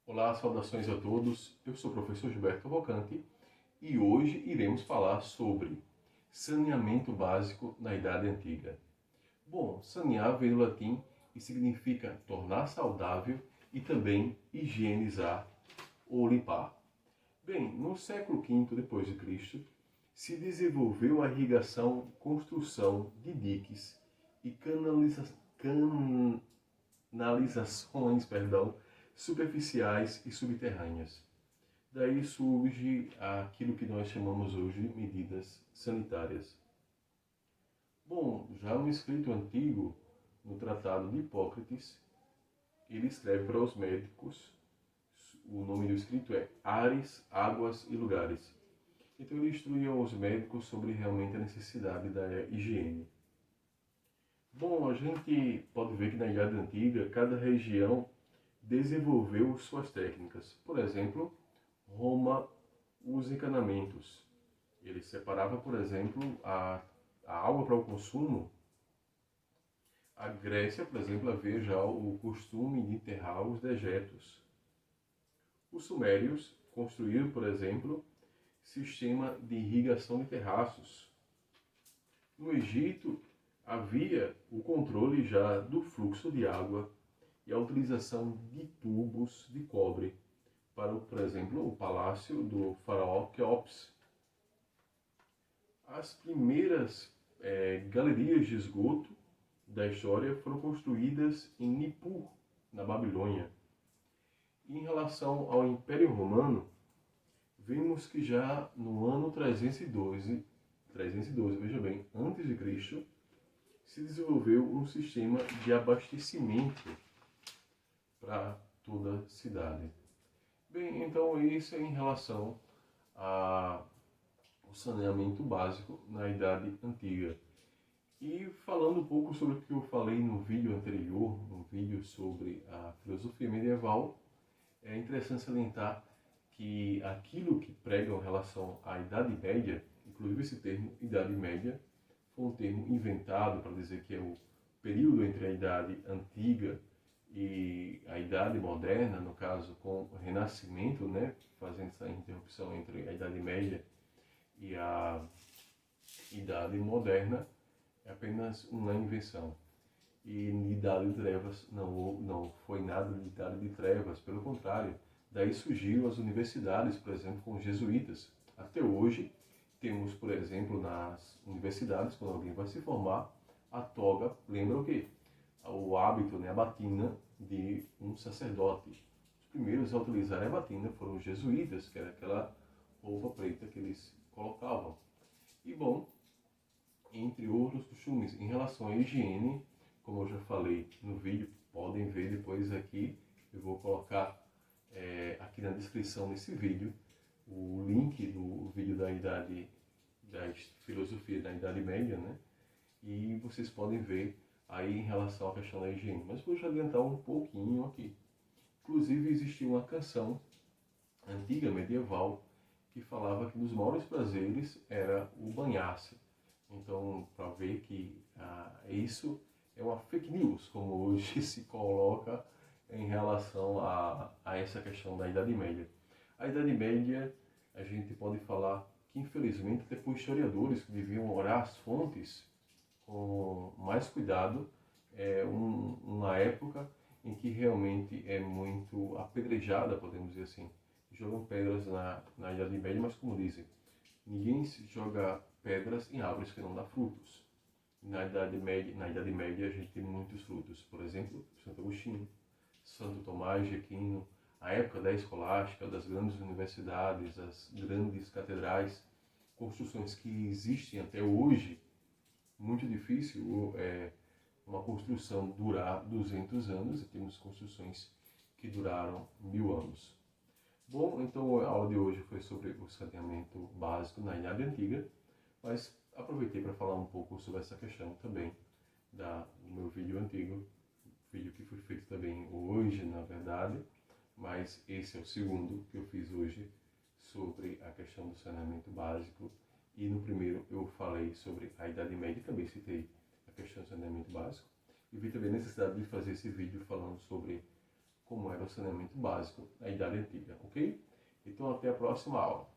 Olá, saudações a todos. Eu sou o professor Gilberto Cavalcante e hoje iremos falar sobre saneamento básico na Idade Antiga. Bom, sanear vem do latim e significa tornar saudável e também higienizar ou limpar. Bem, no século V depois de Cristo, se desenvolveu a irrigação, construção de diques e canalizações, superficiais e subterrâneas. Daí surge aquilo que nós chamamos hoje de medidas sanitárias. Bom, já no escrito antigo, no Tratado de Hipócrates, ele escreve para os médicos, o nome do escrito é Ares, Águas e Lugares. Então ele instruía os médicos sobre realmente a necessidade da higiene. Bom, a gente pode ver que na Idade Antiga, cada região desenvolveu suas técnicas. Por exemplo, Roma, os encanamentos. Ele separava, por exemplo, a água para o consumo. A Grécia, por exemplo, havia já o costume de enterrar os dejetos. Os sumérios construíram, por exemplo, sistema de irrigação de terraços. No Egito, havia o controle já do fluxo de água e a utilização de tubos de cobre para, por exemplo, o palácio do faraó Quéops. As primeiras galerias de esgoto da história foram construídas em Nippur, na Babilônia. E em relação ao Império Romano, vemos que já no ano 312, veja bem, antes de Cristo, se desenvolveu um sistema de abastecimento para toda a cidade. Bem, então isso é em relação ao saneamento básico na Idade Antiga. E falando um pouco sobre o que eu falei no vídeo anterior, no vídeo sobre a filosofia medieval, é interessante salientar que aquilo que pregam em relação à Idade Média, inclusive esse termo Idade Média, foi um termo inventado para dizer que é o período entre a Idade Antiga e a Idade Moderna, no caso com o Renascimento, né, fazendo essa interrupção entre a Idade Média e a Idade Moderna, é apenas uma invenção. E Idade de Trevas não foi nada de Idade de Trevas, pelo contrário. Daí surgiram as universidades, por exemplo, com os jesuítas. Até hoje, temos, por exemplo, nas universidades, quando alguém vai se formar, a toga lembra o quê? O hábito, né, a batina de um sacerdote. Os primeiros a utilizar a batina foram os jesuítas, que era aquela roupa preta que eles colocavam. E bom, entre outros costumes, em relação à higiene, como eu já falei no vídeo, podem ver depois aqui, eu vou colocar aqui na descrição desse vídeo o link do vídeo da filosofia da Idade Média, né? E vocês podem ver aí em relação à questão da higiene. Mas vou já adiantar um pouquinho aqui. Inclusive existia uma canção antiga, medieval, que falava que um dos maiores prazeres era o banhar-se. Então, para ver que isso é uma fake news, como hoje se coloca em relação a essa questão da Idade Média. A Idade Média, a gente pode falar que, infelizmente, depois historiadores que deviam olhar as fontes com mais cuidado, uma época em que realmente é muito apedrejada, podemos dizer assim. Jogam pedras na Idade Média, mas como dizem, ninguém joga pedras em árvores que não dão frutos. Na Idade Média a gente tem muitos frutos. Por exemplo, Santo Agostinho, Santo Tomás de Aquino, a época da escolástica, das grandes universidades, as grandes catedrais, construções que existem até hoje. Muito difícil uma construção durar 200 anos, e temos construções que duraram 1000 anos. Bom, então a aula de hoje foi sobre o saneamento básico na Idade Antiga, mas aproveitei para falar um pouco sobre essa questão também do meu vídeo antigo, vídeo que foi feito também hoje, na verdade, mas esse é o segundo que eu fiz hoje sobre a questão do saneamento básico. E no primeiro eu falei sobre a Idade Média, também citei a questão do saneamento básico, e vi também a necessidade de fazer esse vídeo falando sobre como era o saneamento básico na Idade Antiga, ok? Então até a próxima aula.